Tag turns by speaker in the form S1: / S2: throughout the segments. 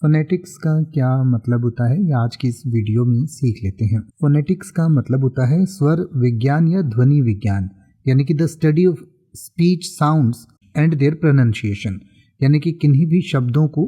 S1: Phonetics का क्या मतलब होता है, ये आज की इस वीडियो में सीख लेते हैं। फोनेटिक्स का मतलब होता है स्वर विज्ञान या ध्वनि विज्ञान, यानी कि the study of speech sounds and their pronunciation, यानी कि किन्हीं भी शब्दों को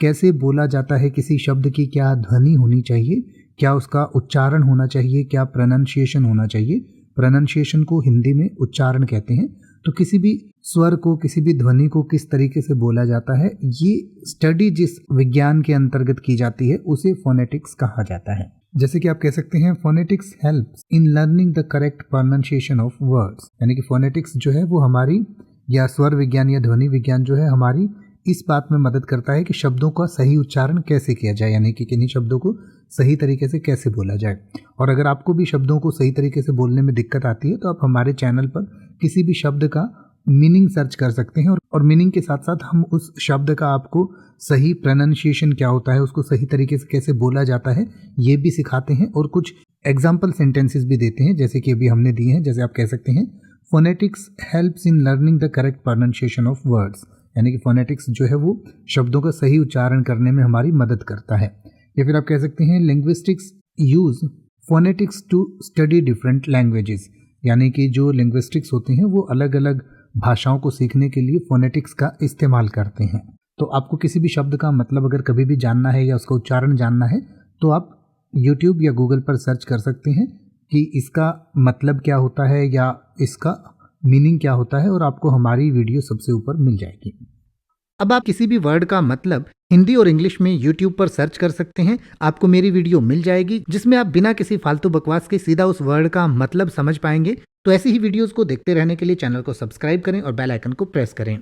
S1: कैसे बोला जाता है, किसी शब्द की क्या ध्वनि होनी चाहिए, क्या उसका उच्चारण होना चाहिए, क्या प्रोनाउंसिएशन होना चाहिए। प्रोनाउंसिएशन को हिंदी में उच्चारण कहते हैं। तो किसी भी स्वर को, किसी भी ध्वनि को किस तरीके से बोला जाता है, ये स्टडी जिस विज्ञान के अंतर्गत की जाती है उसे फोनेटिक्स कहा जाता है। जैसे कि आप कह सकते हैं phonetics helps in learning the correct pronunciation of words, यानी कि फोनेटिक्स जो है वो हमारी, या स्वर विज्ञान या ध्वनि विज्ञान जो है हमारी इस बात में मदद करता है कि शब्दों का सही उच्चारण कैसे किया जाए, यानी कि किन्हीं शब्दों को सही तरीके से कैसे बोला जाए। और अगर आपको भी शब्दों को सही तरीके से बोलने में दिक्कत आती है तो आप हमारे चैनल पर किसी भी शब्द का मीनिंग सर्च कर सकते हैं और मीनिंग के साथ साथ हम उस शब्द का आपको सही प्रोनाउंसिएशन क्या होता है, उसको सही तरीके से कैसे बोला जाता है, ये भी सिखाते हैं और कुछ एग्जाम्पल सेंटेंसेस भी देते हैं, जैसे कि अभी हमने दिए हैं। जैसे आप कह सकते हैं phonetics helps in learning the correct pronunciation of words, यानी कि फोनेटिक्स जो है वो शब्दों का सही उच्चारण करने में हमारी मदद करता है। या फिर आप कह सकते हैं linguistics use phonetics to study different languages, यानी कि जो लिंग्विस्टिक्स होते हैं वो अलग अलग भाषाओं को सीखने के लिए फोनेटिक्स का इस्तेमाल करते हैं। तो आपको किसी भी शब्द का मतलब अगर कभी भी जानना है या उसका उच्चारण जानना है तो आप YouTube या Google पर सर्च कर सकते हैं कि इसका मतलब क्या होता है या इसका मीनिंग क्या होता है, और आपको हमारी वीडियो सबसे ऊपर मिल जाएगी। अब आप किसी भी वर्ड का मतलब हिंदी और इंग्लिश में YouTube पर सर्च कर सकते हैं, आपको मेरी वीडियो मिल जाएगी जिसमें आप बिना किसी फालतू बकवास के सीधा उस वर्ड का मतलब समझ पाएंगे। तो ऐसी ही वीडियोस को देखते रहने के लिए चैनल को सब्सक्राइब करें और बेल आइकन को प्रेस करें।